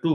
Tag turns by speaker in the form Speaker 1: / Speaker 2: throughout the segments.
Speaker 1: 2,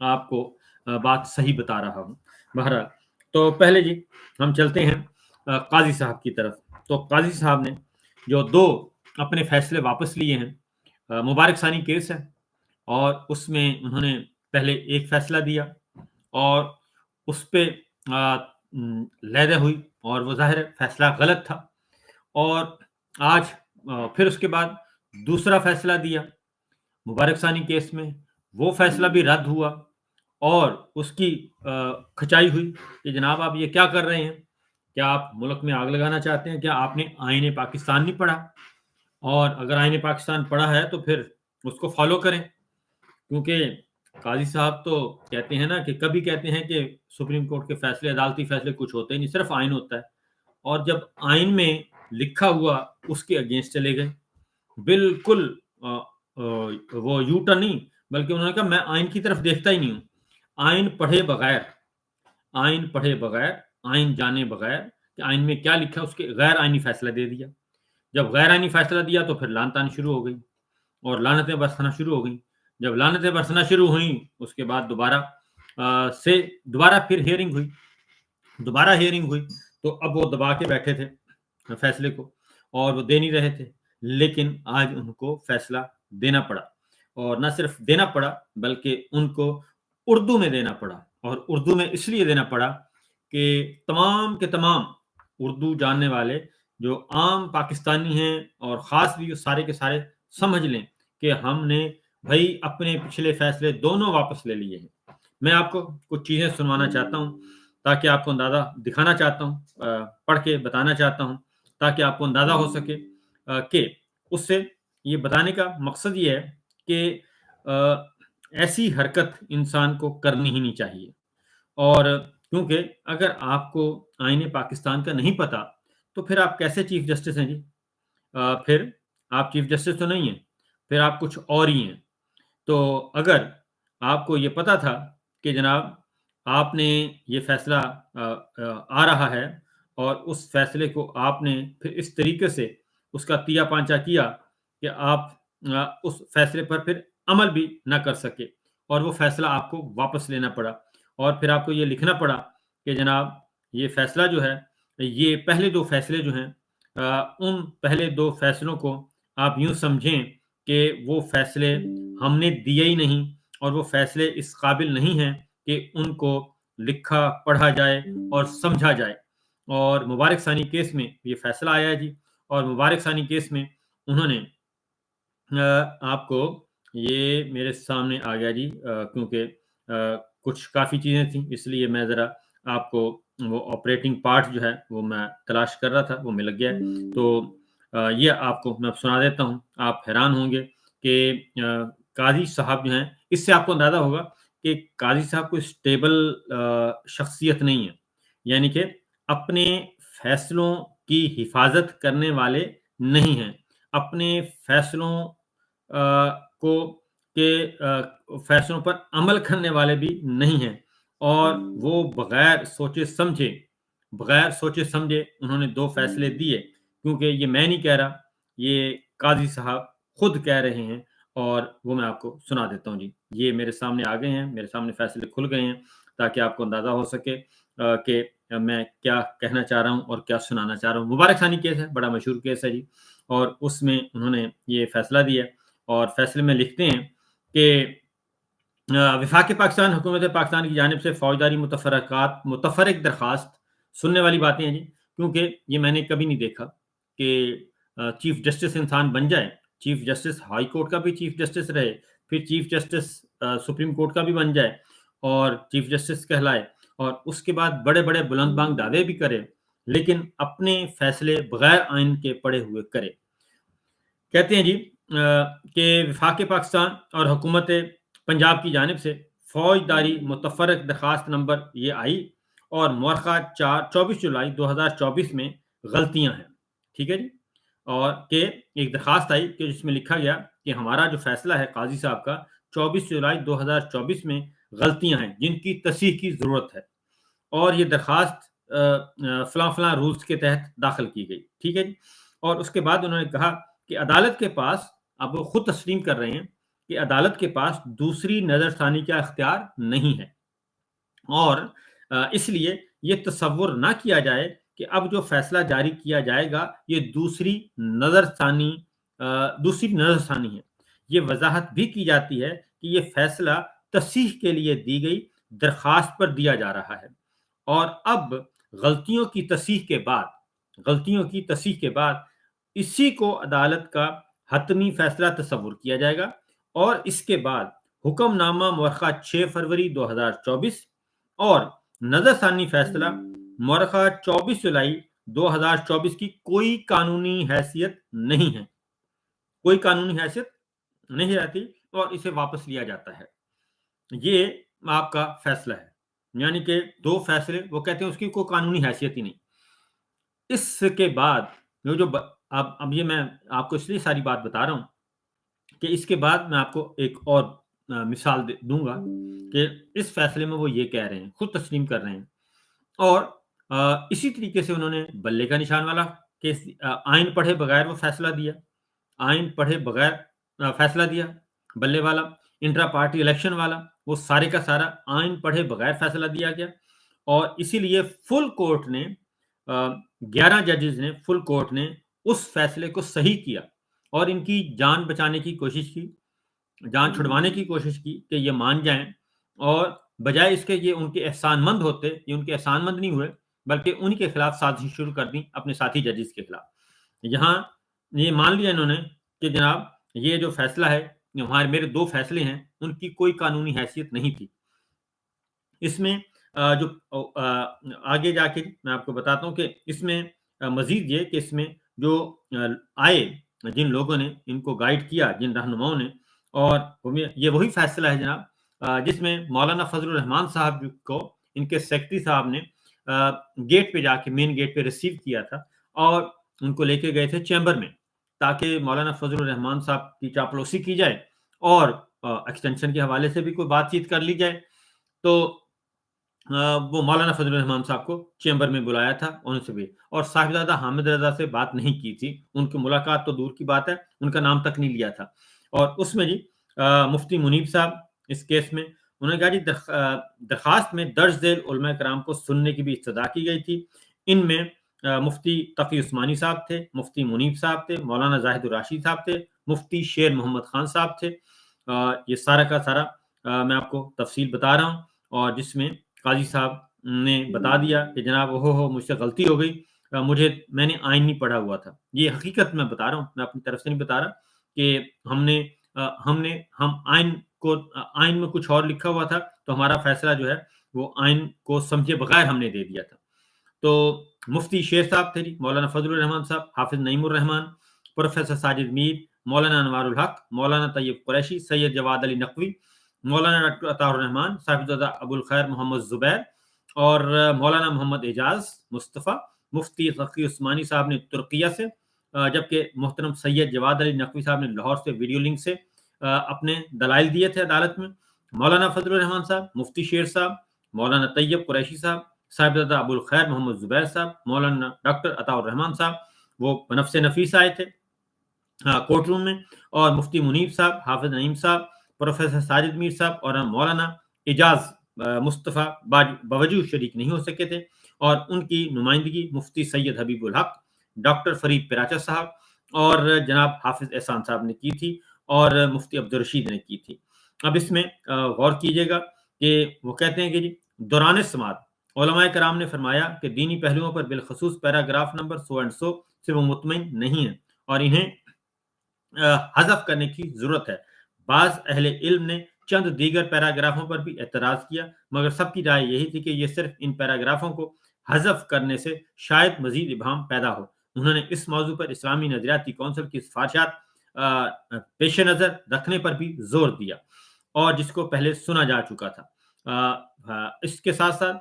Speaker 1: آپ کو بات صحیح بتا رہا ہوں۔ بہرحال تو پہلے جی ہم چلتے ہیں قاضی صاحب کی طرف۔ تو قاضی صاحب نے جو 2 اپنے فیصلے واپس لیے ہیں، مبارک ثانی کیس ہے اور اس میں انہوں نے پہلے ایک فیصلہ دیا اور اس پہ لیدہ ہوئی اور وہ ظاہر ہے فیصلہ غلط تھا، اور آج پھر اس کے بعد دوسرا فیصلہ دیا مبارک ثانی کیس میں، وہ فیصلہ بھی رد ہوا اور اس کی کھچائی ہوئی کہ جناب آپ یہ کیا کر رہے ہیں، کیا آپ ملک میں آگ لگانا چاہتے ہیں، کیا آپ نے آئین پاکستان نہیں پڑھا؟ اور اگر آئین پاکستان پڑھا ہے تو پھر اس کو فالو کریں، کیونکہ قاضی صاحب تو کہتے ہیں نا کہ کبھی کہتے ہیں کہ سپریم کورٹ کے فیصلے، عدالتی فیصلے کچھ ہوتے ہی نہیں، صرف آئین ہوتا ہے، اور جب آئین میں لکھا ہوا اس کے اگینسٹ چلے گئے، بالکل وہ یو ٹرن نہیں، بلکہ انہوں نے کہا میں آئین کی طرف دیکھتا ہی نہیں ہوں، آئین پڑھے بغیر آئین جانے بغیر کہ آئین میں کیا لکھا اس کے غیر آئینی فیصلہ دے دیا۔ جب غیر آئینی فیصلہ دیا تو پھر لعنت آنی شروع ہو گئی اور لعنتیں برسنا شروع ہو گئیں۔ جب لعنتیں برسنا شروع ہوئیں اس کے بعد دوبارہ پھر ہیئرنگ ہوئی تو اب وہ دبا کے بیٹھے تھے فیصلے کو اور وہ دے نہیں رہے تھے، لیکن آج ان کو فیصلہ دینا پڑا، اور نہ صرف دینا پڑا بلکہ ان کو اردو میں دینا پڑا، اور اردو میں اس لیے دینا پڑا کہ تمام کے تمام اردو جاننے والے جو عام پاکستانی ہیں اور خاص بھی سارے کے سارے سمجھ لیں کہ ہم نے بھائی اپنے پچھلے فیصلے دونوں واپس لے لیے ہیں۔ میں آپ کو کچھ چیزیں سنوانا چاہتا ہوں تاکہ آپ کو اندازہ دکھانا چاہتا ہوں، پڑھ کے بتانا چاہتا ہوں تاکہ آپ کو اندازہ ہو سکے کہ اس سے یہ بتانے کا مقصد یہ ہے کہ ایسی حرکت انسان کو کرنی ہی نہیں چاہیے، اور کیونکہ اگر آپ کو آئین پاکستان کا نہیں پتا تو پھر آپ کیسے چیف جسٹس ہیں جی؟ پھر آپ چیف جسٹس تو نہیں ہیں، پھر آپ کچھ اور ہی ہیں۔ تو اگر آپ کو یہ پتا تھا کہ جناب آپ نے یہ فیصلہ آ رہا ہے اور اس فیصلے کو آپ نے پھر اس طریقے سے اس کا تیا پانچا کیا کہ آپ اس فیصلے پر پھر عمل بھی نہ کر سکے اور وہ فیصلہ آپ کو واپس لینا پڑا، اور پھر آپ کو یہ لکھنا پڑا کہ جناب یہ فیصلہ جو ہے، یہ پہلے 2 فیصلے جو ہیں، ان پہلے 2 فیصلوں کو آپ یوں سمجھیں کہ وہ فیصلے ہم نے دیے ہی نہیں، اور وہ فیصلے اس قابل نہیں ہیں کہ ان کو لکھا پڑھا جائے اور سمجھا جائے۔ اور مبارک ثانی کیس میں یہ فیصلہ آیا ہے جی، اور مبارک ثانی کیس میں انہوں نے آپ کو یہ میرے سامنے آ گیا جی، کیونکہ کچھ کافی چیزیں تھیں اس لیے میں ذرا آپ کو وہ آپریٹنگ پارٹ جو ہے وہ میں تلاش کر رہا تھا، وہ مل گیا ہے، تو یہ آپ کو میں سنا دیتا ہوں۔ آپ حیران ہوں گے کہ قاضی صاحب جو ہیں، اس سے آپ کو اندازہ ہوگا کہ قاضی صاحب کوئی اسٹیبل شخصیت نہیں ہے، یعنی کہ اپنے فیصلوں کی حفاظت کرنے والے نہیں ہیں، اپنے فیصلوں کو کے فیصلوں پر عمل کرنے والے بھی نہیں ہیں، اور وہ بغیر سوچے سمجھے انہوں نے 2 فیصلے دیے، کیونکہ یہ میں نہیں کہہ رہا، یہ قاضی صاحب خود کہہ رہے ہیں، اور وہ میں آپ کو سنا دیتا ہوں جی۔ یہ میرے سامنے آ گئے ہیں، میرے سامنے فیصلے کھل گئے ہیں تاکہ آپ کو اندازہ ہو سکے کہ میں کیا کہنا چاہ رہا ہوں اور کیا سنانا چاہ رہا ہوں۔ مبارک ثانی کیس ہے، بڑا مشہور کیس ہے جی، اور اس میں انہوں نے یہ فیصلہ دیا، اور فیصلے میں لکھتے ہیں کہ وفاق پاکستان حکومت پاکستان کی جانب سے فوجداری متفرق درخواست سننے والی باتیں ہیں جی، کیونکہ یہ میں نے کبھی نہیں دیکھا کہ چیف جسٹس انسان بن جائے، چیف جسٹس ہائی کورٹ کا بھی چیف جسٹس رہے، پھر چیف جسٹس سپریم کورٹ کا بھی بن جائے اور چیف جسٹس کہلائے، اور اس کے بعد بڑے بڑے بلند بانگ دعوے بھی کرے، لیکن اپنے فیصلے بغیر آئین کے پڑھے ہوئے کرے۔ کہتے ہیں جی کہ وفاق پاکستان اور حکومت پنجاب کی جانب سے فوجداری متفرق درخواست نمبر یہ آئی، اور مورخہ 24 جولائی 2024 میں غلطیاں ہیں، ٹھیک ہے جی، اور کہ ایک درخواست آئی کہ جس میں لکھا گیا کہ ہمارا جو فیصلہ ہے قاضی صاحب کا 24 جولائی 2024 میں غلطیاں ہیں جن کی تصحیح کی ضرورت ہے، اور یہ درخواست فلاں فلاں رولز کے تحت داخل کی گئی، ٹھیک ہے جی۔ اور اس کے بعد انہوں نے کہا کہ عدالت کے پاس اب وہ خود تسلیم کر رہے ہیں کہ عدالت کے پاس دوسری نظر ثانی کا اختیار نہیں ہے، اور اس لیے یہ تصور نہ کیا جائے کہ اب جو فیصلہ جاری کیا جائے گا یہ دوسری نظر ثانی ہے۔ یہ وضاحت بھی کی جاتی ہے کہ یہ فیصلہ تصحیح کے لیے دی گئی درخواست پر دیا جا رہا ہے، اور اب غلطیوں کی تصحیح کے بعد اسی کو عدالت کا حتمی فیصلہ تصور کیا جائے گا، اور اس کے بعد حکم نامہ مورخہ 6 فروری 2024 اور نظر ثانی فیصلہ مورخہ 24 جولائی 2024 کی کوئی قانونی حیثیت نہیں رہتی، اور اسے واپس لیا جاتا ہے۔ یہ آپ کا فیصلہ ہے، یعنی کہ 2 فیصلے وہ کہتے ہیں اس کی کوئی قانونی حیثیت ہی نہیں۔ اس کے بعد اب یہ میں آپ کو اس لیے ساری بات بتا رہا ہوں کہ اس کے بعد میں آپ کو ایک اور مثال دوں گا کہ اس فیصلے میں وہ یہ کہہ رہے ہیں، خود تسلیم کر رہے ہیں، اور اسی طریقے سے انہوں نے بلے کا نشان والا کیس، آئین پڑھے بغیر وہ فیصلہ دیا، بلے والا، انٹرا پارٹی الیکشن والا، وہ سارے کا سارا آئین پڑھے بغیر فیصلہ دیا گیا، اور اسی لیے فل کورٹ نے 11 ججز نے فل کورٹ نے اس فیصلے کو صحیح کیا اور ان کی جان بچانے کی کوشش کی، جان چھڑوانے کی کوشش کی کہ یہ مان جائیں، اور بجائے اس کے یہ ان کے احسان مند ہوتے، یہ ان کے احسان مند نہیں ہوئے بلکہ ان کے خلاف سازش شروع کر دی اپنے ساتھی ججز کے خلاف۔ یہاں یہ مان لیا انہوں نے کہ جناب یہ جو فیصلہ ہے، میرے 2 فیصلے ہیں، ان کی کوئی قانونی حیثیت نہیں تھی۔ اس میں جو آگے جا کے میں آپ کو بتاتا ہوں کہ اس میں مزید یہ کہ اس میں جو آئے، جن لوگوں نے ان کو گائیڈ کیا، جن رہنماؤں نے، اور یہ وہی فیصلہ ہے جناب جس میں مولانا فضل الرحمان صاحب کو ان کے سیکرٹری صاحب نے گیٹ پہ جا کے، مین گیٹ پہ ریسیو کیا تھا، اور ان کو لے کے گئے تھے چیمبر میں، تاکہ مولانا فضل الرحمان صاحب کی چاپلوسی کی جائے اور ایکسٹینشن کے حوالے سے بھی کوئی بات چیت کر لی جائے۔ تو وہ مولانا فضل الرحمان صاحب کو چیمبر میں بلایا تھا ان سے بھی، اور صاحبزادہ حامد رضا سے بات نہیں کی تھی، ان کی ملاقات تو دور کی بات ہے، ان کا نام تک نہیں لیا تھا۔ اور اس میں جی مفتی منیب صاحب اس کیس میں انہوں نے کہا جی درخواست میں درج ذیل علماء کرام کو سننے کی بھی استدعا کی گئی تھی۔ ان میں مفتی تقی عثمانی صاحب تھے، مفتی منیب صاحب تھے، مولانا زاہد الراشد صاحب تھے، مفتی شیر محمد خان صاحب تھے۔ یہ سارا کا سارا میں آپ کو تفصیل بتا رہا ہوں، اور جس میں قاضی صاحب نے بتا دیا کہ جناب مجھ سے غلطی ہو گئی، میں نے آئین نہیں پڑھا ہوا تھا۔ یہ حقیقت میں بتا رہا ہوں، میں اپنی طرف سے نہیں بتا رہا کہ ہم آئین میں کچھ اور لکھا ہوا تھا، تو ہمارا فیصلہ جو ہے وہ آئین کو سمجھے بغیر ہم نے دے دیا تھا۔ تو مفتی شیر صاحب تھے، مولانا فضل الرحمان صاحب، حافظ نعیم الرحمان، پروفیسر ساجد میر، مولانا انوار الحق، مولانا طیب قریشی، سید جواد علی نقوی، مولانا ڈاکٹر عطا الرحمان، صاحبزادہ ابو الخیر محمد زبیر، اور مولانا محمد اعجاز مصطفیٰ، مفتی تقی عثمانی صاحب نے ترکیہ سے، جبکہ محترم سید جواد علی نقوی صاحب نے لاہور سے ویڈیو لنک سے اپنے دلائل دیے تھے عدالت میں۔ مولانا فضل الرحمان صاحب، مفتی شیر صاحب، مولانا طیب قریشی صاحب، صاحبزادہ ابو الخیر محمد زبیر صاحب، مولانا ڈاکٹر عطا الرحمان صاحب، وہ بنفس نفیس آئے تھے کورٹ روم میں، اور مفتی منیب صاحب، حافظ نعیم صاحب، پروفیسر ساجد میر صاحب اور مولانا اعجاز مصطفیٰ باوجود شریک نہیں ہو سکے تھے، اور ان کی نمائندگی مفتی سید حبیب الحق، ڈاکٹر فرید پراچا صاحب اور جناب حافظ احسان صاحب نے کی تھی، اور مفتی عبدالرشید نے کی تھی۔ اب اس میں غور کیجئے گا کہ وہ کہتے ہیں کہ جی دوران سماعت علماء کرام نے فرمایا کہ دینی پہلوؤں پر بالخصوص پیراگراف نمبر 100 سے وہ مطمئن نہیں ہیں اور انہیں حذف کرنے کی ضرورت ہے۔ بعض اہل علم نے چند دیگر پیراگرافوں پر بھی اعتراض کیا، مگر سب کی رائے یہی تھی کہ یہ صرف ان پیراگرافوں کو حذف کرنے سے شاید مزید ابہام پیدا ہو۔ انہوں نے اس موضوع پر اسلامی نظریاتی کونسل کی سفارشات پیش نظر رکھنے پر بھی زور دیا، اور جس کو پہلے سنا جا چکا تھا۔ اس کے ساتھ ساتھ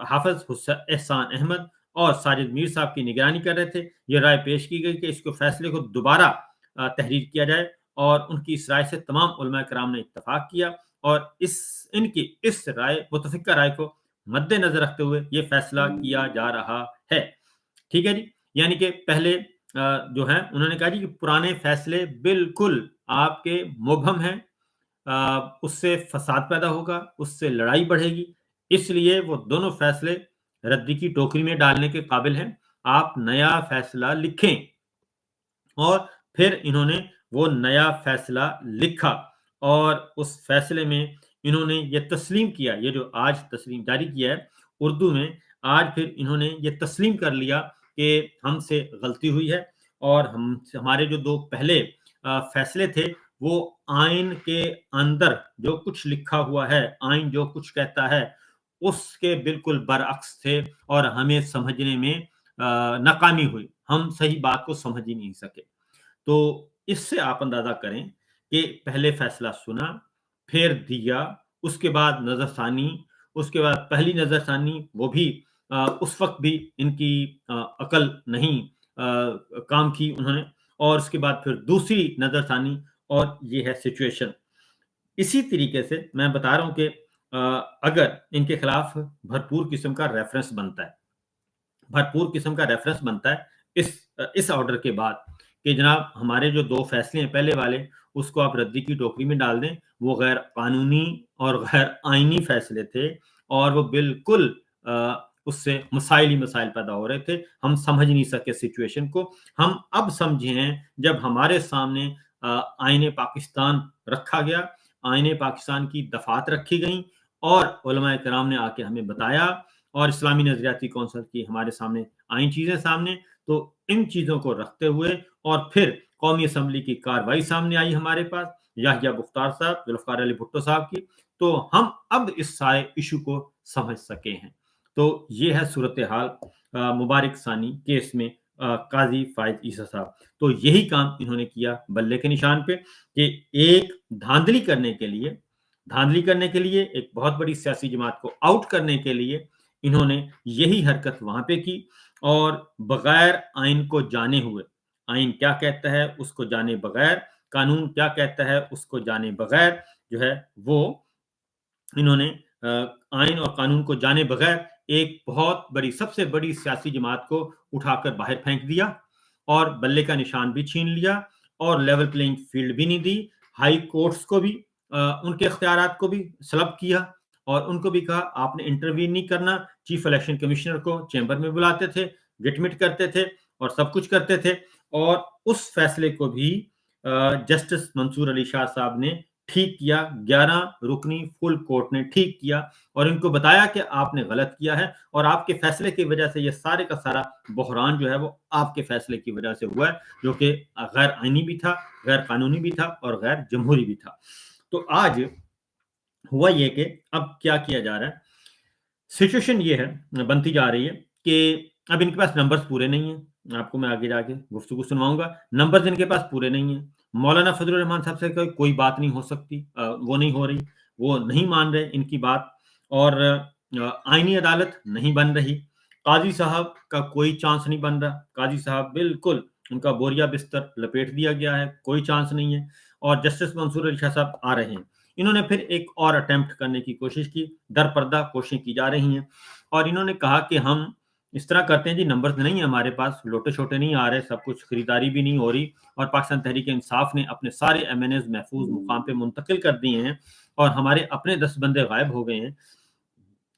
Speaker 1: حافظ احسان احمد اور ساجد میر صاحب کی نگرانی کر رہے تھے۔ یہ رائے پیش کی گئی کہ اس کو فیصلے کو دوبارہ تحریر کیا جائے، اور ان کی اس رائے سے تمام علماء کرام نے اتفاق کیا، اور ان کی اس رائے متفقہ رائے کو مد نظر رکھتے ہوئے یہ فیصلہ کیا جا رہا ہے۔ ٹھیک ہے جی، یعنی کہ پہلے جو ہے انہوں نے کہا جی کہ پرانے فیصلے بالکل آپ کے مبہم ہیں، اس سے فساد پیدا ہوگا، اس سے لڑائی بڑھے گی، اس لیے وہ دونوں فیصلے ردی کی ٹوکری میں ڈالنے کے قابل ہیں۔ آپ نیا فیصلہ لکھیں۔ اور پھر انہوں نے وہ نیا فیصلہ لکھا اور اس فیصلے میں انہوں نے یہ تسلیم کیا، یہ جو آج تسلیم جاری کیا ہے اردو میں، آج پھر انہوں نے یہ تسلیم کر لیا کہ ہم سے غلطی ہوئی ہے، اور ہمارے جو دو پہلے فیصلے تھے وہ آئین کے اندر جو کچھ لکھا ہوا ہے، آئین جو کچھ کہتا ہے اس کے بالکل برعکس تھے، اور ہمیں سمجھنے میں ناکامی ہوئی، ہم صحیح بات کو سمجھ ہی نہیں سکے۔ تو اس سے آپ اندازہ کریں کہ پہلے فیصلہ سنا، پھر دیا، اس کے بعد نظر ثانی، اس کے بعد پہلی نظر ثانی، وہ بھی اس وقت بھی ان کی عقل نہیں کام کی انہوں نے، اور اس کے بعد پھر دوسری نظر ثانی، اور یہ ہے سچویشن۔ اسی طریقے سے میں بتا رہا ہوں کہ اگر ان کے خلاف بھرپور قسم کا ریفرنس بنتا ہے، بھرپور قسم کا ریفرنس بنتا ہے اس آرڈر کے بعد کہ جناب ہمارے جو دو فیصلے ہیں پہلے والے، اس کو آپ ردی کی ٹوکری میں ڈال دیں، وہ غیر قانونی اور غیر آئینی فیصلے تھے، اور وہ بالکل اس سے مسائل ہی مسائل پیدا ہو رہے تھے، ہم سمجھ نہیں سکے سچویشن کو۔ ہم اب سمجھے ہیں جب ہمارے سامنے آئین پاکستان رکھا گیا، آئین پاکستان کی دفعات رکھی گئیں، اور علماء کرام نے آ کے ہمیں بتایا، اور اسلامی نظریاتی کونسل کی ہمارے سامنے آئیں چیزیں سامنے، تو ان چیزوں کو رکھتے ہوئے اور پھر قومی اسمبلی کی کاروائی سامنے آئی ہمارے پاس، یحییٰ مختار صاحب، ذوالفقار علی بھٹو صاحب کی، تو ہم اب اس سارے ایشو کو سمجھ سکے ہیں۔ تو یہ ہے صورتحال مبارک ثانی کیس میں قاضی فائز عیسیٰ صاحب۔ تو یہی کام انہوں نے کیا بلے کے نشان پہ، کہ ایک دھاندلی کرنے کے لیے ایک بہت بڑی سیاسی جماعت کو آؤٹ کرنے کے لیے انہوں نے یہی حرکت وہاں پہ کی، اور بغیر آئین کو جانے ہوئے، آئین کیا کہتا ہے اس کو جانے بغیر، قانون کیا کہتا ہے اس کو جانے بغیر، جو ہے وہ انہوں نے آئین اور قانون کو جانے بغیر ایک بہت بڑی، سب سے بڑی سیاسی جماعت کو اٹھا کر باہر پھینک دیا، اور بلے کا نشان بھی چھین لیا، اور لیول پلینگ فیلڈ بھی نہیں دی، ہائی کورٹس کو بھی ان کے اختیارات کو بھی سلب کیا، اور ان کو بھی کہا آپ نے انٹروین نہیں کرنا، چیف الیکشن کمشنر کو چیمبر میں بلاتے تھے، گٹمٹ کرتے تھے، اور سب کچھ کرتے تھے، اور اس فیصلے کو بھی جسٹس منصور علی شاہ صاحب نے ٹھیک کیا، 11 رکنی فل کورٹ نے ٹھیک کیا، اور ان کو بتایا کہ آپ نے غلط کیا ہے، اور آپ کے فیصلے کی وجہ سے یہ سارے کا سارا بحران جو ہے وہ آپ کے فیصلے کی وجہ سے ہوا ہے، جو کہ غیر آئینی بھی تھا، غیر قانونی بھی تھا، اور غیر جمہوری بھی تھا۔ تو آج ہوا یہ کہ اب کیا کیا جا رہا ہے، سچویشن یہ ہے، بنتی جا رہی ہے کہ اب ان کے پاس نمبرز پورے نہیں ہیں، آپ کو میں آگے جا کے گفتگو سنواؤں گا، نمبرز ان کے پاس پورے نہیں ہیں، مولانا فضل الرحمان صاحب سے کوئی بات نہیں ہو سکتی، وہ نہیں ہو رہی، وہ نہیں مان رہے ان کی بات، اور آئینی عدالت نہیں بن رہی، قاضی صاحب کا کوئی چانس نہیں بن رہا، قاضی صاحب بالکل ان کا بوریا بستر لپیٹ دیا گیا ہے، کوئی چانس نہیں ہے، اور جسٹس منصور علی شاہ صاحب آ رہے ہیں، انہوں نے پھر ایک اور اٹیمپٹ کرنے کی کوشش کی، در پردہ کوششیں کی جا رہی ہیں، اور انہوں نے کہا کہ ہم اس طرح کرتے ہیں جی، نمبرز نہیں ہیں ہمارے پاس، لوٹے چھوٹے نہیں آ رہے، سب کچھ خریداری بھی نہیں ہو رہی، اور پاکستان تحریک انصاف نے اپنے سارے ایم این ایز محفوظ مقام پہ منتقل کر دیے ہیں، اور ہمارے اپنے 10 بندے غائب ہو گئے ہیں۔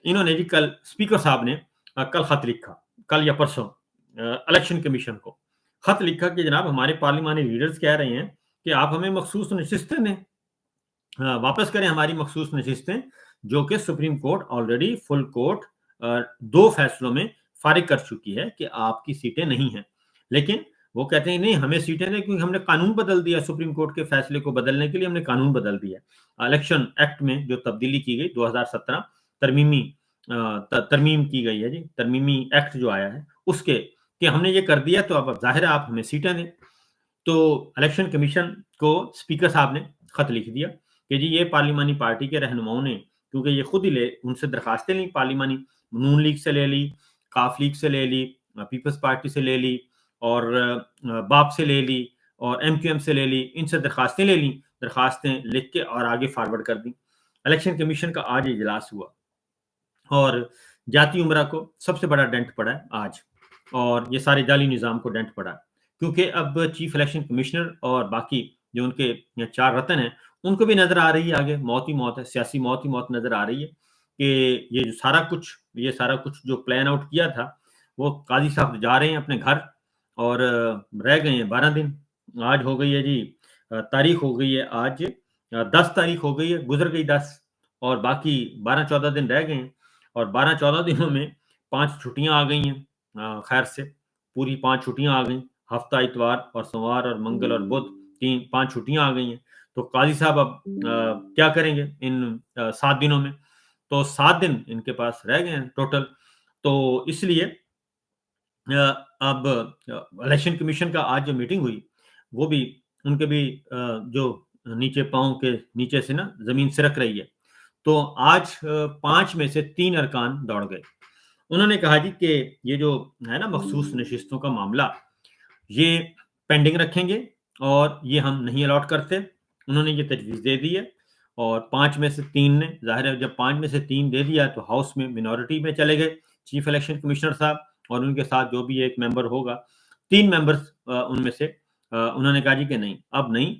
Speaker 1: انہوں نے جی کل اسپیکر صاحب نے کل خط لکھا، کل یا پرسوں الیکشن کمیشن کو خط لکھا کہ جناب ہمارے پارلیمانی لیڈرز کہہ رہے ہیں کہ آپ ہمیں مخصوص نشستیں دیں، واپس کریں ہماری مخصوص نشستیں، جو کہ supreme court already full court 2 فیصلوں میں فارغ کر چکی ہے کہ آپ کی سیٹیں نہیں ہیں، لیکن وہ کہتے ہیں نہیں ہمیں سیٹیں دیں، کیونکہ ہم نے قانون بدل دیا، سپریم کورٹ کے فیصلے کو بدلنے کے لیے ہم نے قانون بدل دیا، الیکشن ایکٹ میں جو تبدیلی کی گئی 2017 ترمیم کی گئی ہے جی، ترمیمی ایکٹ جو آیا ہے اس کے، کہ ہم نے یہ کر دیا، تو اب ظاہر ہے آپ ہمیں سیٹیں دیں۔ تو الیکشن کمیشن کو اسپیکر صاحب نے خط لکھ دیا کہ جی یہ پارلیمانی پارٹی کے رہنماؤں نے، کیونکہ یہ خود ہی ان سے درخواستیں لیں، پارلیمانی نون لیگ سے لے لی، کاف لیگ سے لے لی، پیپلز پارٹی سے لے لی، اور باپ سے لے لی، اور ایم کیو ایم سے لے لی، ان سے درخواستیں لے لیں، درخواستیں لکھ کے اور آگے فارورڈ کر دیں۔ الیکشن کمیشن کا آج اجلاس ہوا، اور جاتی عمرہ کو سب سے بڑا ڈنٹ پڑا ہے آج، اور یہ سارے جعلی نظام کو ڈنٹ پڑا ہے، کیونکہ اب چیف الیکشن کمشنر اور باقی جو ان کے 4 رتن ہیں ان کو بھی نظر آ رہی ہے آگے موت ہی موت ہے, سیاسی موت ہی موت نظر آ رہی ہے کہ یہ سارا کچھ جو پلان آؤٹ کیا تھا وہ قاضی صاحب جا رہے ہیں اپنے گھر اور رہ گئے ہیں 12 دن. آج ہو گئی ہے جی تاریخ ہو گئی ہے آج 10 تاریخ ہو گئی ہے, گزر گئی 10 اور باقی 12-14 دن رہ گئے ہیں اور 12-14 دنوں میں 5 چھٹیاں آ گئی ہیں خیر سے پوری 5 چھٹیاں آ گئیں, ہفتہ اتوار اور سوموار اور منگل اور بدھ 5 چھٹیاں آ گئی ہیں. تو قاضی صاحب اب کیا کریں گے ان 7 دنوں میں؟ تو 7 دن ان کے پاس رہ گئے ہیں ٹوٹل. تو اس لیے اب الیکشن کمیشن کا آج جو میٹنگ ہوئی وہ بھی ان کے بھی جو نیچے پاؤں کے نیچے سے نا زمین سرک رہی ہے. تو آج 5 میں سے 3 ارکان دوڑ گئے. انہوں نے کہا جی کہ یہ جو ہے نا مخصوص نشستوں کا معاملہ یہ پینڈنگ رکھیں گے اور یہ ہم نہیں الاٹ کرتے. انہوں نے یہ تجویز دے دی ہے اور 5 میں سے 3 نے, ظاہر ہے جب 5 میں سے 3 دے دیا تو ہاؤس میں منورٹی میں چلے گئے چیف الیکشن کمشنر صاحب اور ان کے ساتھ جو بھی ایک ممبر ہوگا 3 ممبرز ان میں سے انہوں نے کہا جی کہ نہیں,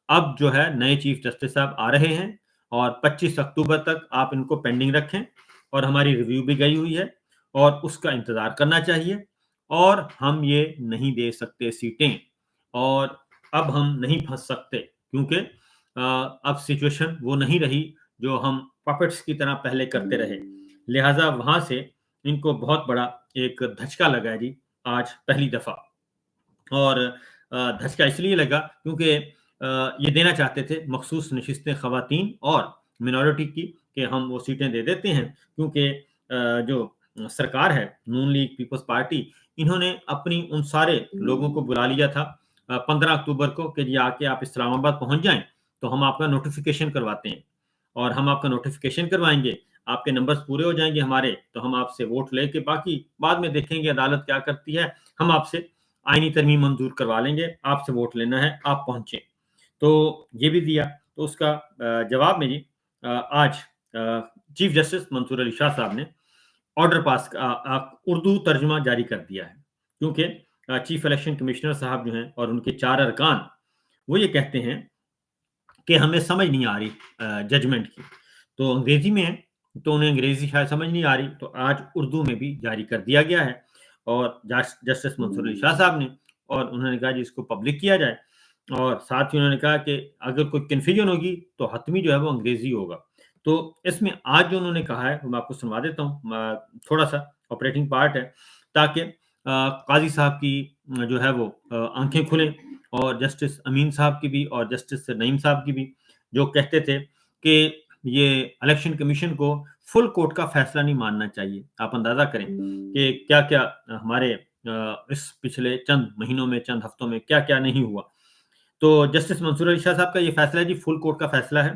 Speaker 1: اب جو ہے نئے چیف جسٹس صاحب آ رہے ہیں اور 25 اکتوبر تک آپ ان کو پینڈنگ رکھیں اور ہماری ریویو بھی گئی ہوئی ہے اور اس کا انتظار کرنا چاہیے اور ہم یہ نہیں دے سکتے سیٹیں اور اب ہم نہیں پھنس سکتے کیونکہ اب سچویشن وہ نہیں رہی جو ہم پپٹس کی طرح پہلے کرتے رہے. لہٰذا وہاں سے ان کو بہت بڑا ایک دھچکا لگا جی آج پہلی دفعہ. اور دھچکا اس لیے لگا کیونکہ یہ دینا چاہتے تھے مخصوص نشستیں خواتین اور منورٹی کی کہ ہم وہ سیٹیں دے دیتے ہیں کیونکہ جو سرکار ہے نون لیگ پیپلز پارٹی انہوں نے اپنی ان سارے لوگوں کو بلا لیا تھا 15 اکتوبر کو کہ جی آ کے آپ اسلام آباد پہنچ جائیں تو ہم آپ کا نوٹیفیکیشن کرواتے ہیں اور ہم آپ کا نوٹیفیکیشن کروائیں گے, آپ کے نمبرز پورے ہو جائیں گے ہمارے تو ہم آپ سے ووٹ لے کے باقی بعد میں دیکھیں گے عدالت کیا کرتی ہے, ہم آپ سے آئینی ترمیم منظور کروا لیں گے, آپ سے ووٹ لینا ہے آپ پہنچیں. تو یہ بھی دیا. تو اس کا جواب میں جی آج چیف جسٹس منصور علی شاہ صاحب نے آرڈر پاس اردو ترجمہ جاری کر دیا ہے کیونکہ چیف الیکشن کمشنر صاحب جو ہیں اور ان کے 4 ارکان وہ یہ کہتے ہیں کہ ہمیں سمجھ نہیں آ رہی ججمنٹ کی. تو انگریزی میں ہے تو انہیں انگریزی شاید سمجھ نہیں آ رہی تو آج اردو میں بھی جاری کر دیا گیا ہے اور جسٹس منصور علی شاہ صاحب نے اور انہوں نے کہا جی اس کو پبلک کیا جائے اور ساتھ ہی انہوں نے کہا کہ اگر کوئی کنفیوژن ہوگی تو حتمی جو ہے وہ انگریزی ہوگا. تو اس میں آج جو انہوں نے کہا ہے وہ میں آپ کو سنوا دیتا ہوں, تھوڑا سا آپریٹنگ پارٹ ہے تاکہ قاضی صاحب کی جو ہے وہ آنکھیں کھلیں اور جسٹس امین صاحب کی بھی اور جسٹس نعیم صاحب کی بھی جو کہتے تھے کہ یہ الیکشن کمیشن کو فل کورٹ کا فیصلہ نہیں ماننا چاہیے. آپ اندازہ کریں کہ کیا کیا ہمارے اس پچھلے چند مہینوں میں چند ہفتوں میں کیا کیا نہیں ہوا. تو جسٹس منصور علی شاہ صاحب کا یہ فیصلہ ہے جی فل کورٹ کا فیصلہ ہے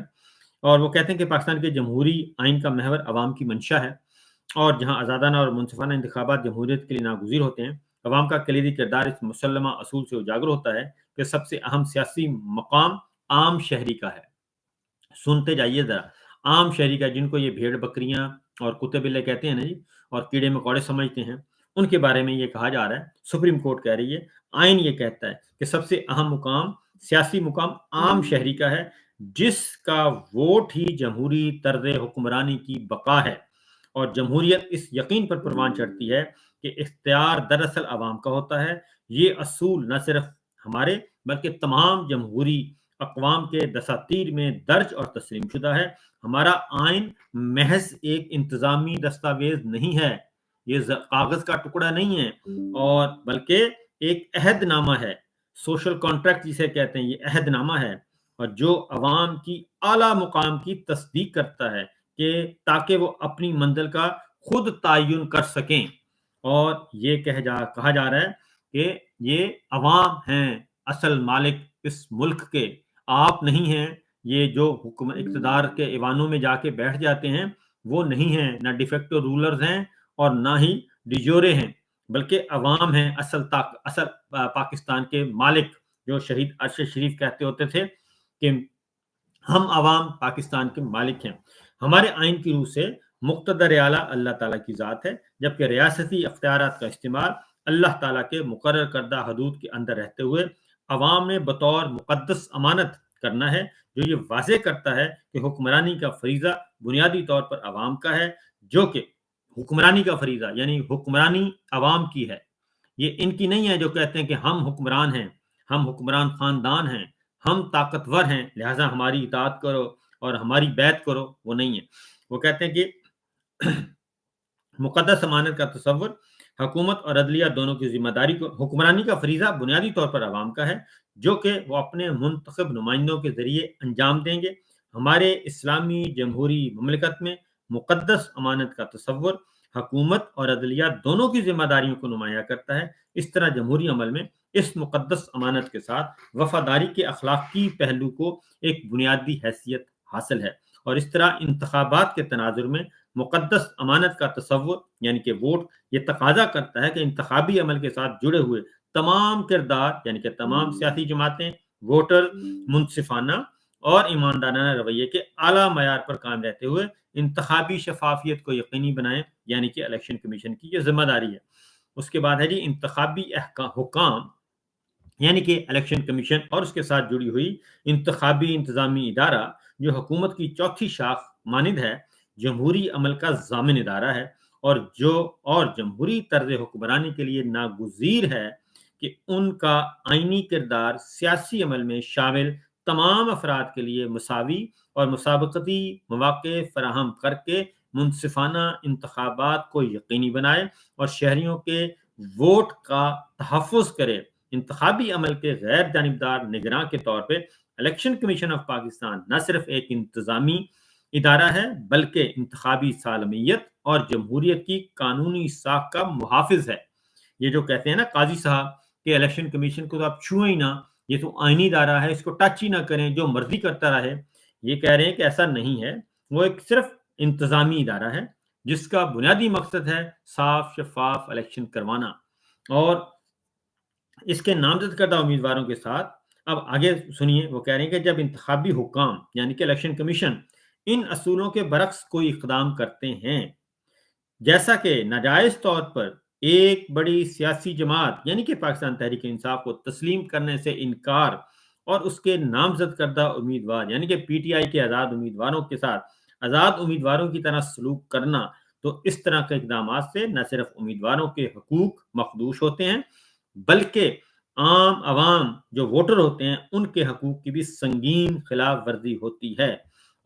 Speaker 1: اور وہ کہتے ہیں کہ پاکستان کے جمہوری آئین کا محور عوام کی منشا ہے اور جہاں آزادانہ اور منصفانہ انتخابات جمہوریت کے لیے ناگزیر ہوتے ہیں عوام کا کلیدی کردار اس مسلمہ اصول سے اجاگر ہوتا ہے کہ سب سے اہم سیاسی مقام عام شہری کا ہے. سنتے جائیے ذرا, عام شہری کا, جن کو یہ بھیڑ بکریاں اور کتے بلے کہتے ہیں نا جی اور کیڑے مکوڑے سمجھتے ہیں, ان کے بارے میں یہ کہا جا رہا ہے. سپریم کورٹ کہہ رہی ہے, آئین یہ کہتا ہے کہ سب سے اہم مقام سیاسی مقام عام شہری کا ہے جس کا ووٹ ہی جمہوری طرز حکمرانی کی بقا ہے اور جمہوریت اس یقین پر پروان چڑھتی ہے کہ اختیار دراصل عوام کا ہوتا ہے. یہ اصول نہ صرف ہمارے بلکہ تمام جمہوری اقوام کے دساتیر میں درج اور تسلیم شدہ ہے. ہمارا آئین محض ایک انتظامی دستاویز نہیں ہے, یہ کاغذ کا ٹکڑا نہیں ہے اور بلکہ ایک عہد نامہ ہے, سوشل کانٹریکٹ جسے کہتے ہیں, یہ عہد نامہ ہے اور جو عوام کی اعلیٰ مقام کی تصدیق کرتا ہے کہ تاکہ وہ اپنی منزل کا خود تعین کر سکیں. اور یہ کہا جا رہا ہے کہ یہ عوام ہیں اصل مالک اس ملک کے, آپ نہیں ہیں. یہ جو اقتدار کے ایوانوں میں جا کے بیٹھ جاتے ہیں وہ نہیں ہیں, نہ ڈیفیکٹو رولرز ہیں اور نہ ہی ڈیجورے ہیں, بلکہ عوام ہیں اصل پاکستان کے مالک. جو شہید ارشد شریف کہتے ہوتے تھے کہ ہم عوام پاکستان کے مالک ہیں. ہمارے آئین کی روح سے مقتدر اعلیٰ اللہ تعالیٰ کی ذات ہے جبکہ ریاستی اختیارات کا استعمال اللہ تعالیٰ کے مقرر کردہ حدود کے اندر رہتے ہوئے عوام نے بطور مقدس امانت کرنا ہے، جو یہ واضح کرتا ہے کہ حکمرانی کا فریضہ بنیادی طور پر عوام کا ہے، جو کہ حکمرانی کا فریضہ یعنی حکمرانی عوام کی ہے، یہ ان کی نہیں ہے جو کہتے ہیں کہ ہم حکمران ہیں، ہم حکمران خاندان ہیں، ہم طاقتور ہیں لہٰذا ہماری اطاعت کرو اور ہماری بیعت کرو، وہ نہیں ہے۔ وہ کہتے ہیں کہ مقدس امانت کا تصور حکومت اور عدلیہ دونوں کی ذمہ داری کو، حکمرانی کا فریضہ بنیادی طور پر عوام کا ہے، جو کہ وہ اپنے منتخب نمائندوں کے ذریعے انجام دیں گے۔ ہمارے اسلامی جمہوری مملکت میں مقدس امانت کا تصور حکومت اور عدلیہ دونوں کی ذمہ داریوں کو نمایاں کرتا ہے۔ اس طرح جمہوری عمل میں اس مقدس امانت کے ساتھ وفاداری کے اخلاقی پہلو کو ایک بنیادی حیثیت حاصل ہے، اور اس طرح انتخابات کے تناظر میں مقدس امانت کا تصور یعنی کہ ووٹ یہ تقاضا کرتا ہے کہ انتخابی عمل کے ساتھ جڑے ہوئے تمام کردار یعنی کہ تمام سیاسی جماعتیں، ووٹر منصفانہ اور ایماندارانہ رویے کے اعلیٰ معیار پر قائم رہتے ہوئے انتخابی شفافیت کو یقینی بنائیں، یعنی کہ الیکشن کمیشن کی یہ ذمہ داری ہے۔ اس کے بعد ہے جی انتخابی حکام یعنی کہ الیکشن کمیشن اور اس کے ساتھ جڑی ہوئی انتخابی انتظامی ادارہ جو حکومت کی چوتھی شاخ مانند ہے، جمہوری عمل کا ضامن ادارہ ہے، اور جمہوری طرز حکمرانی کے لیے ناگزیر ہے کہ ان کا آئینی کردار سیاسی عمل میں شامل تمام افراد کے لیے مساوی اور مسابقتی مواقع فراہم کر کے منصفانہ انتخابات کو یقینی بنائے اور شہریوں کے ووٹ کا تحفظ کرے۔ انتخابی عمل کے غیر جانبدار نگراں کے طور پہ الیکشن کمیشن آف پاکستان نہ صرف ایک انتظامی ادارہ ہے بلکہ انتخابی سالمیت اور جمہوریت کی قانونی ساکھ کا محافظ ہے۔ یہ جو کہتے ہیں نا قاضی صاحب کہ الیکشن کمیشن کو تو آپ چھوئیں ہی نہ، یہ تو آئینی ادارہ ہے، اس کو ٹچ ہی نہ کریں، جو مرضی کرتا رہے، یہ کہہ رہے ہیں کہ ایسا نہیں ہے، وہ ایک صرف انتظامی ادارہ ہے جس کا بنیادی مقصد ہے صاف شفاف الیکشن کروانا۔ اور اس کے نامزد کردہ امیدواروں کے ساتھ اب آگے سنیے، وہ کہہ رہے ہیں کہ جب انتخابی حکام یعنی کہ الیکشن کمیشن ان اصولوں کے برعکس کوئی اقدام کرتے ہیں، جیسا کہ ناجائز طور پر ایک بڑی سیاسی جماعت یعنی کہ پاکستان تحریک انصاف کو تسلیم کرنے سے انکار اور اس کے نامزد کردہ امیدوار یعنی کہ پی ٹی آئی کے آزاد امیدواروں کے ساتھ آزاد امیدواروں کی طرح سلوک کرنا، تو اس طرح کے اقدامات سے نہ صرف امیدواروں کے حقوق مخدوش ہوتے ہیں بلکہ عام عوام جو ووٹر ہوتے ہیں ان کے حقوق کی بھی سنگین خلاف ورزی ہوتی ہے،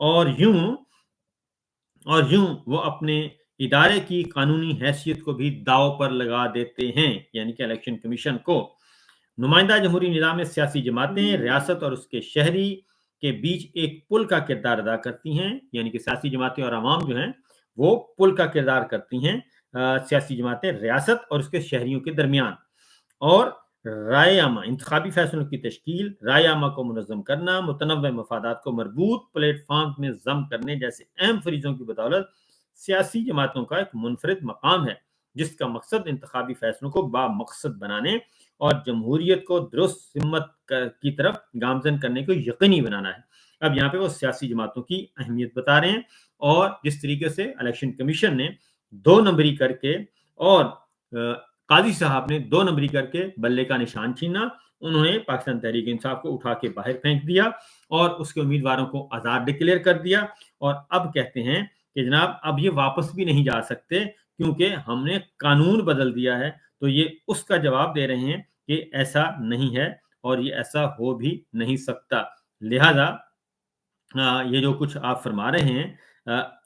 Speaker 1: اور یوں وہ اپنے ادارے کی قانونی حیثیت کو بھی داؤ پر لگا دیتے ہیں، یعنی کہ الیکشن کمیشن کو۔ نمائندہ جمہوری نظام میں سیاسی جماعتیں ریاست اور اس کے شہری کے بیچ ایک پل کا کردار ادا کرتی ہیں، یعنی کہ سیاسی جماعتیں اور عوام جو ہیں وہ پل کا کردار کرتی ہیں، سیاسی جماعتیں ریاست اور اس کے شہریوں کے درمیان۔ اور رائے عامہ، انتخابی فیصلوں کی تشکیل، رائے عامہ کو منظم کرنا، متنوع مفادات کو مربوط پلیٹ فارم میں ضم کرنے جیسے اہم فریضوں کی بدولت سیاسی جماعتوں کا ایک منفرد مقام ہے، جس کا مقصد انتخابی فیصلوں کو بامقصد بنانے اور جمہوریت کو درست سمت کی طرف گامزن کرنے کو یقینی بنانا ہے۔ اب یہاں پہ وہ سیاسی جماعتوں کی اہمیت بتا رہے ہیں، اور جس طریقے سے الیکشن کمیشن نے 2 نمبری کر کے اور قاضی صاحب نے 2 نمبری کر کے بلے کا نشان چھینا، انہوں نے پاکستان تحریک انصاف کو اٹھا کے باہر پھینک دیا اور اس کے امیدواروں کو آزاد ڈکلیئر کر دیا، اور اب کہتے ہیں کہ جناب اب یہ واپس بھی نہیں جا سکتے کیونکہ ہم نے قانون بدل دیا ہے۔ تو یہ اس کا جواب دے رہے ہیں کہ ایسا نہیں ہے اور یہ ایسا ہو بھی نہیں سکتا، لہذا یہ جو کچھ آپ فرما رہے ہیں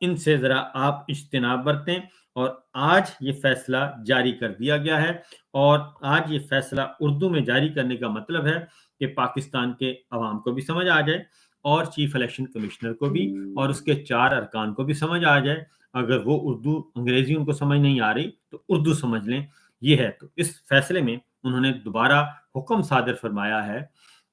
Speaker 1: ان سے ذرا آپ اجتناب برتیں۔ اور آج یہ فیصلہ جاری کر دیا گیا ہے، اور آج یہ فیصلہ اردو میں جاری کرنے کا مطلب ہے کہ پاکستان کے عوام کو بھی سمجھ آ جائے اور چیف الیکشن کمشنر کو بھی اور اس کے 4 ارکان کو بھی سمجھ آ جائے۔ اگر وہ اردو انگریزی ان کو سمجھ نہیں آ رہی تو اردو سمجھ لیں، یہ ہے۔ تو اس فیصلے میں انہوں نے دوبارہ حکم صادر فرمایا ہے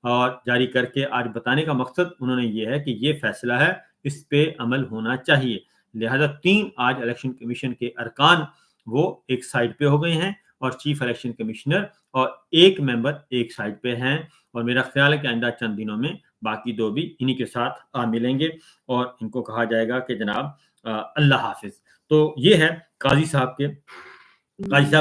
Speaker 1: اور جاری کر کے آج بتانے کا مقصد انہوں نے یہ ہے کہ یہ فیصلہ ہے، اس پہ عمل ہونا چاہیے، لہذا 3 آج الیکشن کمیشن کے ارکان وہ ایک سائڈ پہ ہو گئے ہیں اور چیف الیکشن کمشنر اور 1 ممبر ایک سائڈ پہ ہیں، اور میرا خیال ہے کہ آئندہ چند دنوں میں باقی 2 بھی انہی کے ساتھ ملیں گے اور ان کو کہا جائے گا کہ جناب اللہ حافظ۔ تو یہ ہے قاضی صاحب کا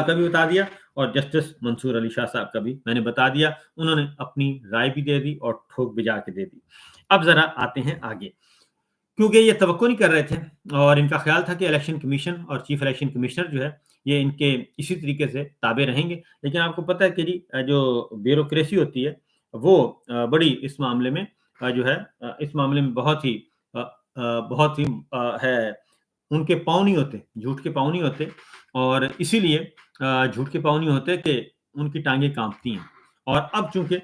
Speaker 1: بھی بتا دیا، اور جسٹس منصور علی شاہ صاحب کا بھی میں نے بتا دیا، انہوں نے اپنی رائے بھی دے دی اور ٹھوک بجا کے دے دی۔ اب ذرا آتے ہیں آگے، کیونکہ یہ توقع نہیں کر رہے تھے اور ان کا خیال تھا کہ الیکشن کمیشن اور چیف الیکشن کمشنر جو ہے یہ ان کے اسی طریقے سے تابع رہیں گے، لیکن آپ کو پتہ ہے کہ جی جو بیوروکریسی ہوتی ہے وہ بڑی اس معاملے میں جو ہے اس معاملے میں بہت ہی ہے، ان کے پاؤں نہیں ہوتے، جھوٹ کے پاؤں نہیں ہوتے، اور اسی لیے جھوٹ کے پاؤں نہیں ہوتے کہ ان کی ٹانگیں کانپتی ہیں۔ اور اب چونکہ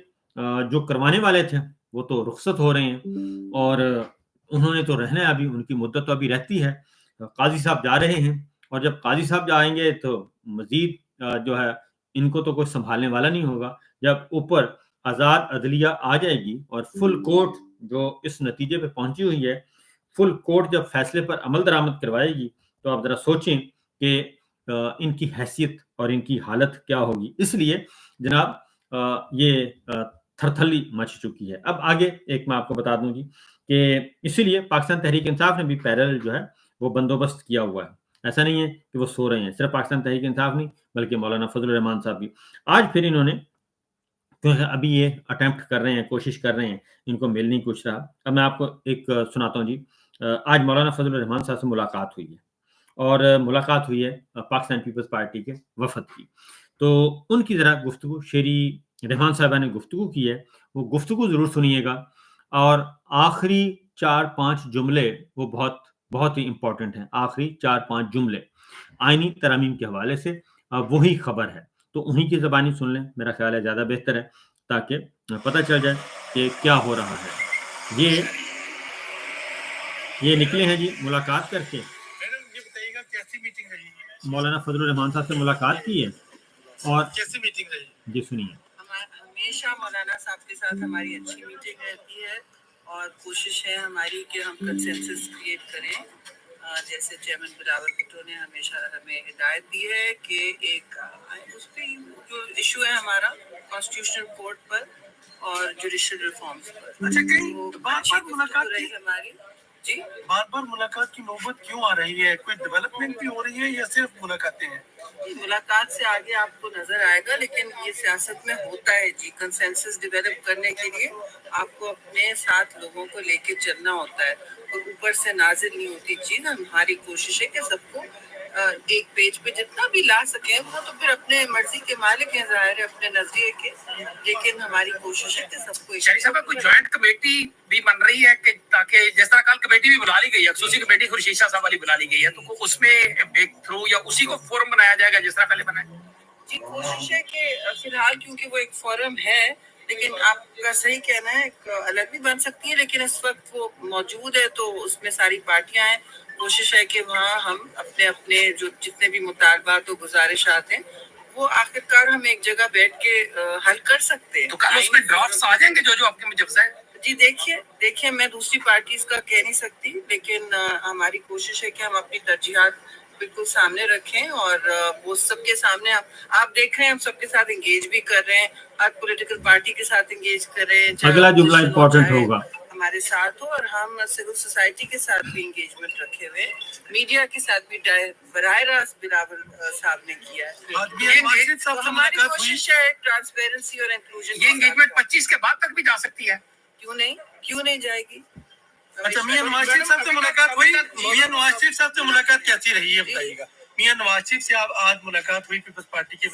Speaker 1: جو کروانے والے تھے وہ تو رخصت ہو رہے ہیں اور انہوں نے تو رہنا ہے، ابھی ان کی مدت تو ابھی رہتی ہے، قاضی صاحب جا رہے ہیں، اور جب قاضی صاحب جائیں گے تو مزید جو ہے ان کو تو کوئی سنبھالنے والا نہیں ہوگا۔ جب اوپر آزاد عدلیہ آ جائے گی اور فل کورٹ جو اس نتیجے پہ پہنچی ہوئی ہے، فل کورٹ جب فیصلے پر عمل درآمد کروائے گی تو آپ ذرا سوچیں کہ ان کی حیثیت اور ان کی حالت کیا ہوگی۔ اس لیے جناب یہ تھرتھلی مچ چکی ہے۔ اب آگے ایک میں آپ کو بتا دوں جی کہ اسی لیے پاکستان تحریک انصاف نے بھی پیرل جو ہے وہ بندوبست کیا ہوا ہے، ایسا نہیں ہے کہ وہ سو رہے ہیں، صرف پاکستان تحریک انصاف نہیں بلکہ مولانا فضل الرحمان صاحب بھی آج پھر انہوں نے، کیونکہ ابھی یہ اٹیمپٹ کر رہے ہیں، کوشش کر رہے ہیں، ان کو مل نہیں کچھ رہا۔ اب میں آپ کو ایک سناتا ہوں جی، آج مولانا فضل الرحمان صاحب سے ملاقات ہوئی ہے اور ملاقات ہوئی ہے پاکستان پیپلز پارٹی کے وفد کی، تو ان کی ذرا گفتگو شیری رحمان صاحبہ نے گفتگو کی ہے، وہ گفتگو ضرور سنیے گا، اور آخری 4-5 جملے وہ بہت ہی امپورٹنٹ ہیں، آخری 4-5 جملے آئینی ترامیم کے حوالے سے وہی خبر ہے، تو انہی کی زبانی سن لیں، میرا خیال ہے زیادہ بہتر ہے تاکہ پتہ چل جائے کہ کیا ہو رہا ہے۔ یہ نکلے ہیں جی ملاقات کر کے، مولانا فضل الرحمان صاحب سے ملاقات کی ہے اور کیسی میٹنگ رہی جی سنیے۔
Speaker 2: ہمیشہ مولانا صاحب کے ساتھ ہماری اچھی میٹنگ رہتی ہے اور کوشش ہے ہماری کہ ہم کنسنسس کریٹ کریں، جیسے چیئرمین بلاول بھٹو نے ہمیشہ ہمیں ہدایت دی ہے کہ ایک اس پہ جو ایشو ہے ہمارا کانسٹیٹیوشنل کورٹ پر اور جوڈیشل ریفارمز پر، اچھا کہیں بار ملاقات رہی ہماری جی، بار ملاقات کی نوبت کیوں آ رہی ہے؟ کوئی ڈیولپمنٹ بھی ہو رہی ہے یا صرف ملاقاتیں ہیں؟ ملاقات سے آگے آپ کو نظر آئے گا، لیکن یہ سیاست میں ہوتا ہے جی، کنسنسس ڈیولپ کرنے کے لیے آپ کو اپنے ساتھ لوگوں کو لے کے چلنا ہوتا ہے اور اوپر سے نازل نہیں ہوتی چیز۔ ہماری کوشش ہے کہ سب کو ایک پیج پہ جتنا بھی لا سکیں، وہ تو پھر اپنے مرضی کے مالک ہیں ظاہر ہے، اپنے نظریے کے، لیکن ہماری کوشش ہے کہ سب کو
Speaker 3: شریف صاحب کوئی جوائنٹ کمیٹی بھی بن رہی ہے کہ تاکہ جس طرح کل کمیٹی بھی بلا لی گئی ہے، خصوصی کمیٹی خورشید شاہ صاحب والی بلا لی گئی ہے، تو اس میں بیک تھرو یا اسی کو فورم بنایا جائے گا جس طرح پہلے بنایا؟
Speaker 2: جی کوشش ہے کہ فی الحال کیونکہ وہ ایک فورم ہے، لیکن آپ کا صحیح کہنا ہے الگ بھی بن سکتی ہے، لیکن اس وقت وہ موجود ہے تو اس میں ساری پارٹیاں ہیں۔ کوشش ہے کہ وہاں ہم اپنے جو جتنے بھی مطالبات و گزارشات ہیں وہ آخرکار ہم ایک جگہ بیٹھ کے حل کر سکتے ہیں۔
Speaker 3: تو کل اس میں ڈرافٹس آ جائیں گے جو آپ کے مجوزہ ہے؟
Speaker 2: جی دیکھیے میں دوسری پارٹیز کا کہہ نہیں سکتی، لیکن ہماری کوشش ہے کہ ہم اپنی ترجیحات بالکل سامنے رکھیں اور وہ سب کے سامنے آپ دیکھ رہے ہیں، ہم سب کے ساتھ انگیج بھی کر رہے ہیں، ہر پولیٹیکل پارٹی کے ساتھ انگیج کر رہے ہیں،
Speaker 1: اگلا جملہ امپورٹنٹ ہوگا،
Speaker 2: ہمارے ساتھ ہو، اور ہم سول سوسائٹی کے ساتھ بھی انگیجمنٹ رکھے ہوئے، میڈیا کے ساتھ بھی براہ راست بلاول صاحب نے کیا ہے۔ تو ہماری کوشش ہے ٹرانسپیرنسی اور انکلوژن۔
Speaker 3: یہ انگیجمنٹ 25 کے بعد تک بھی جا سکتی ہے؟
Speaker 2: کیوں نہیں جائے گی؟
Speaker 3: اچھا میاں نواز شریف صاحب سے ملاقات ہوئی، میاں نواز شریف صاحب سے ملاقات کیسی رہی ہے بتائیے گا؟ میاں نواز شریف سے آج ملاقات ہوئی پیپلز پارٹی کے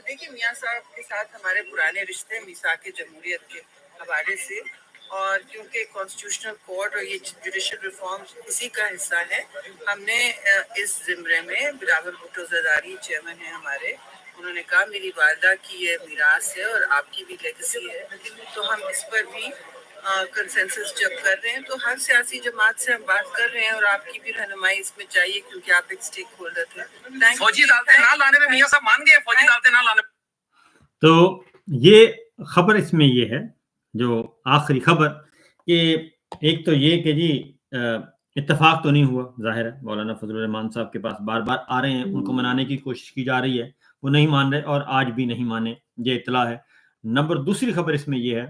Speaker 2: دیکھیے میاں صاحب کے ساتھ ہمارے پرانے رشتے میثاق جمہوریت کے حوالے سے، اور کیونکہ کانسٹیٹیوشنل کورٹ اور یہ جوڈیشل ریفارمز اسی کا حصہ ہے، ہم نے اس زمرے میں بلاول بھٹو زرداری چیئرمین ہیں ہمارے، انہوں نے کہا میری والدہ کی یہ میراث ہے اور آپ کی بھی لیگیسی ہے، تو ہم اس پر بھی کنسنسس جب کر رہے ہیں تو ہر سیاسی جماعت سے ہم بات کر رہے ہیں، اور آپ کی بھی رہنمائی اس میں چاہیے کیونکہ آپ ایک اسٹیک ہولڈر تھے۔
Speaker 3: فوجی عدالتیں نہ لانے میں میاں صاحب مان گئے، فوجی عدالتیں نہ لانے۔
Speaker 1: تو یہ خبر اس میں یہ ہے جو آخری خبر کہ ایک تو یہ کہ جی اتفاق تو نہیں ہوا، ظاہر ہے مولانا فضل الرحمان صاحب کے پاس بار بار آ رہے ہیں، ان کو منانے کی کوشش کی جا رہی ہے، وہ نہیں مان رہے اور آج بھی نہیں مانے، یہ اطلاع ہے۔ دوسری خبر اس میں یہ ہے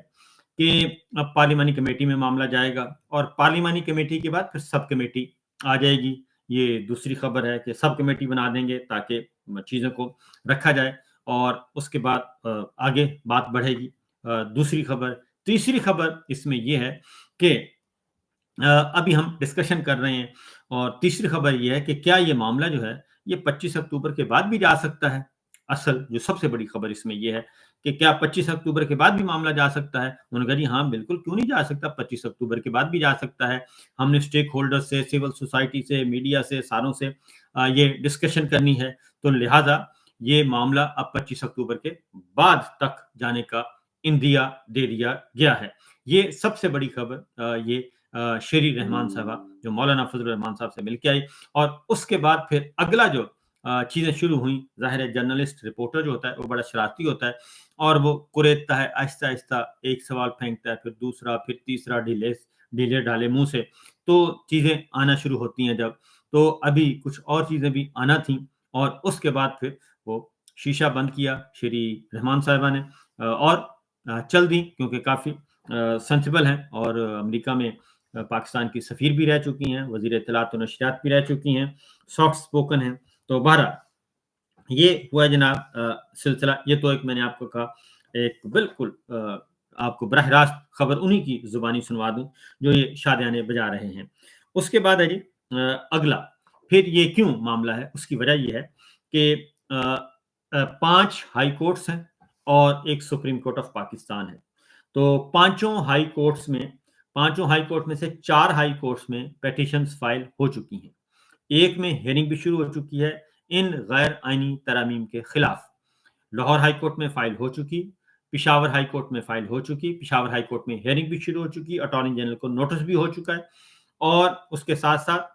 Speaker 1: کہ اب پارلیمانی کمیٹی میں معاملہ جائے گا اور پارلیمانی کمیٹی کے بعد پھر سب کمیٹی آ جائے گی، یہ دوسری خبر ہے کہ سب کمیٹی بنا دیں گے تاکہ چیزوں کو رکھا جائے اور اس کے بعد آگے بات بڑھے گی. دوسری خبر. تیسری خبر اس میں یہ ہے کہ ابھی ہم ڈسکشن کر رہے ہیں اور تیسری خبر یہ ہے کہ کیا یہ معاملہ جو ہے یہ 25 اکتوبر کے بعد بھی جا سکتا ہے. اصل جو سب سے بڑی خبر اس میں یہ ہے کہ کیا 25 اکتوبر کے بعد بھی معاملہ جا سکتا ہے. انہوں نے کہا جی ہاں بالکل کیوں نہیں جا سکتا, 25 اکتوبر کے بعد بھی جا سکتا ہے. ہم نے اسٹیک ہولڈر سے, سول سوسائٹی سے, میڈیا سے, ساروں سے یہ ڈسکشن کرنی ہے, تو لہٰذا یہ معاملہ اب 25 اکتوبر کے بعد تک جانے کا اندیا دے دیا گیا ہے. یہ سب سے بڑی خبر یہ شیری رحمان صاحبہ جو مولانا فضل الرحمان صاحب سے مل کے آئی, اور اس کے بعد پھر اگلا جو چیزیں شروع ہوئیں. ظاہر ہے جرنلسٹ رپورٹر جو ہوتا ہے وہ بڑا شرارتی ہوتا ہے اور وہ کریدتا ہے, آہستہ آہستہ ایک سوال پھینکتا ہے, پھر دوسرا, پھر تیسرا, ڈھیلے ڈالے منہ سے, تو چیزیں آنا شروع ہوتی ہیں. جب تو ابھی کچھ اور چیزیں بھی آنا تھیں اور اس کے بعد پھر وہ شیشہ بند کیا شیری رحمان صاحبہ نے اور چل دی, کیونکہ کافی سینسیبل ہیں اور امریکہ میں پاکستان کی سفیر بھی رہ چکی ہیں, وزیر اطلاعات و نشریات بھی رہ چکی ہیں, سافٹ سپوکن ہیں. تو بہرحال یہ ہوا جناب سلسلہ. یہ تو ایک میں نے آپ کو کہا ایک بالکل آپ کو براہ راست خبر انہی کی زبانی سنوا دوں جو یہ شادیانے بجا رہے ہیں. اس کے بعد ہے جی اگلا پھر یہ کیوں معاملہ ہے, اس کی وجہ یہ ہے کہ 5 ہائی کورٹس ہیں اور ایک سپریم کورٹ آف پاکستان ہے. تو پانچوں ہائی کورٹ میں سے 4 ہائی کورٹس میں پیٹیشنز فائل ہو چکی ہیں. ایک میں ہیئرنگ بھی شروع ہو چکی ہے ان غیر آئینی ترامیم کے خلاف. لاہور ہائی کورٹ میں فائل ہو چکی, پشاور ہائی کورٹ میں فائل ہو چکی, پشاور ہائی کورٹ میں ہیئرنگ بھی شروع ہو چکی, اٹارنی جنرل کو نوٹس بھی ہو چکا ہے, اور اس کے ساتھ ساتھ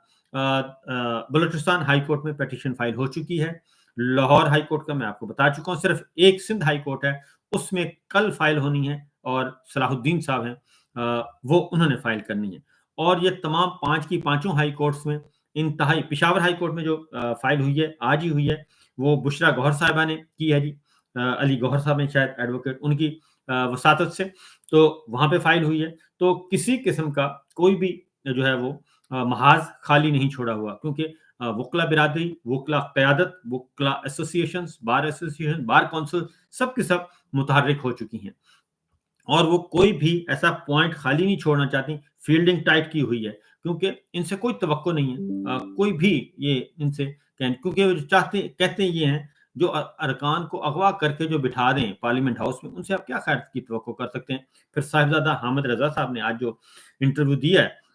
Speaker 1: بلوچستان ہائی کورٹ میں پیٹیشن فائل ہو چکی ہے. لاہور ہائی کورٹ کا میں آپ کو بتا چکا ہوں, صرف ایک سندھ ہائی کورٹ ہے, اس میں کل فائل ہونی ہے اور صلاح الدین صاحب ہیں وہ انہوں نے فائل کرنی ہے. اور یہ تمام 5 کی 5 ہائی کورٹس میں انتہائی, پشاور ہائی کورٹ میں جو فائل ہوئی ہے آج ہی ہوئی ہے وہ بشرا گوہر صاحبہ نے کی ہے جی, علی گوہر صاحب ہیں شاید ایڈوکیٹ, ان کی وساطت سے, تو وہاں پہ فائل ہوئی ہے. تو کسی قسم کا کوئی بھی جو ہے وہ محاذ خالی نہیں چھوڑا ہوا, کیونکہ وکلا برادری, وکلا قیادت, وکلا associations, bar association, bar council سب کے سب متحرک ہو چکی ہیں اور وہ کوئی بھی ایسا پوائنٹ خالی نہیں چھوڑنا چاہتی. فیلڈنگ ٹائٹ کی ہوئی ہے کیونکہ ان سے کوئی توقع نہیں ہے کوئی بھی یہ ان سے, کیونکہ کہتے یہ ہیں جو ارکان کو اغوا کر کے جو بٹھا دیں پارلیمنٹ ہاؤس میں, ان سے آپ کیا خیر کی توقع کر سکتے ہیں. پھر صاحبزادہ حامد رضا صاحب نے آج جو انٹرویو دیا ہے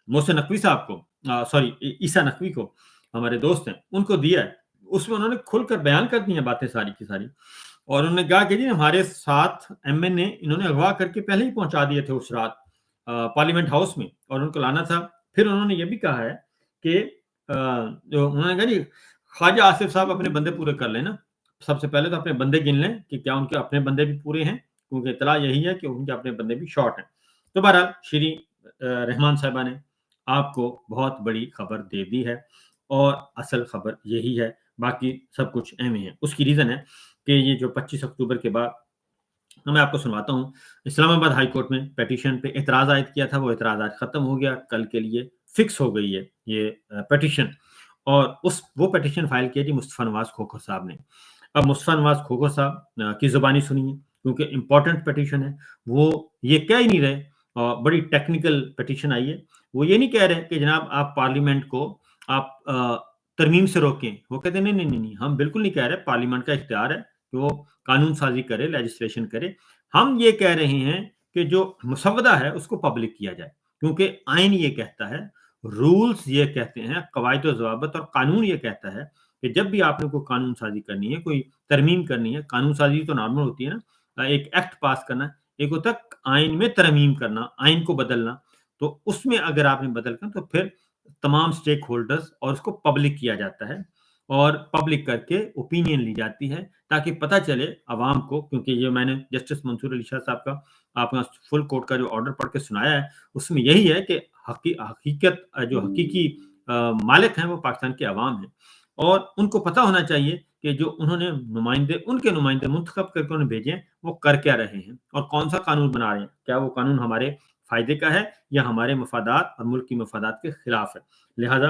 Speaker 1: محسن نقوی صاحب کو, عیسیٰ نقوی کو, ہمارے دوست ہیں, ان کو دیا ہے, اس میں انہوں نے کھل کر بیان کر دی ہیں باتیں ساری کی ساری, اور انہوں نے کہا کہ جی ہمارے ساتھ ایم این اے انہوں نے اغوا کر کے پہلے ہی پہنچا دیے تھے اس رات پارلیمنٹ ہاؤس میں, اور ان کو لانا تھا. پھر انہوں نے یہ بھی کہا ہے کہ جو انہوں نے کہا جی خواجہ آصف صاحب اپنے بندے پورے کر لیں نا, سب سے پہلے تو اپنے بندے گن لیں کہ کیا ان کے اپنے بندے بھی پورے ہیں, کیونکہ اطلاع یہی ہے کہ ان کے اپنے بندے بھی شارٹ ہیں. تو بہرحال شیری رحمان صاحبہ نے آپ کو بہت بڑی خبر دے دی ہے اور اصل خبر یہی ہے, باقی سب کچھ اہم ہے. اس کی ریزن ہے کہ یہ جو 25 اکتوبر کے بعد میں آپ کو سنواتا ہوں, اسلام آباد ہائی کورٹ میں پیٹیشن پہ اعتراض عائد کیا تھا, وہ اعتراض آج ختم ہو گیا, کل کے لیے فکس ہو گئی ہے یہ پیٹیشن, اور وہ پیٹیشن فائل کیا جی مصطفیٰ نواز کھوکھر صاحب نے. اب مصطفیٰ نواز کھوکھر صاحب کی زبانی سنیے کیونکہ امپورٹنٹ پیٹیشن ہے. وہ یہ کہہ ہی نہیں رہے, بڑی ٹیکنیکل پیٹیشن آئی ہے, وہ یہ نہیں کہہ رہے کہ جناب آپ پارلیمنٹ کو آپ ترمیم سے روکیں. وہ کہتے ہیں نہیں, ہم بالکل نہیں کہہ رہے, پارلیمنٹ کا اختیار ہے کہ وہ قانون سازی کرے, لیجسلیشن کرے. ہم یہ کہہ رہے ہیں کہ جو مسودہ ہے اس کو پبلک کیا جائے, کیونکہ آئین یہ کہتا ہے, رولز یہ کہتے ہیں, قواعد و ضوابط اور قانون یہ کہتا ہے کہ جب بھی آپ نے کوئی قانون سازی کرنی ہے, کوئی ترمیم کرنی ہے, قانون سازی تو نارمل ہوتی ہے نا, ایک ایکٹ پاس کرنا, ایک ہوتا ہے آئین میں ترمیم کرنا, آئین کو بدلنا. تو اس میں اگر آپ نے بدل کر تو پھر تمام سٹیک ہولڈرز اور اس کو پبلک کیا جاتا ہے, اور پبلک کر کے اوپینین لی جاتی ہے تاکہ پتہ چلے عوام کو. کیونکہ یہ میں نے جسٹس منصور علی شاہ صاحب کا آپ نے فل کورٹ کا جو آرڈر پڑھ کے سنایا ہے, اس میں یہی ہے کہ حقیقت جو حقیقی مالک ہیں وہ پاکستان کے عوام ہیں, اور ان کو پتہ ہونا چاہیے کہ جو انہوں نے ان کے نمائندے منتخب کر کے انہیں بھیجے ہیں وہ کر کیا رہے ہیں اور کون سا قانون بنا رہے ہیں, کیا وہ قانون ہمارے فائدے کا ہے یا ہمارے مفادات اور ملک کی مفادات کے خلاف ہے. لہذا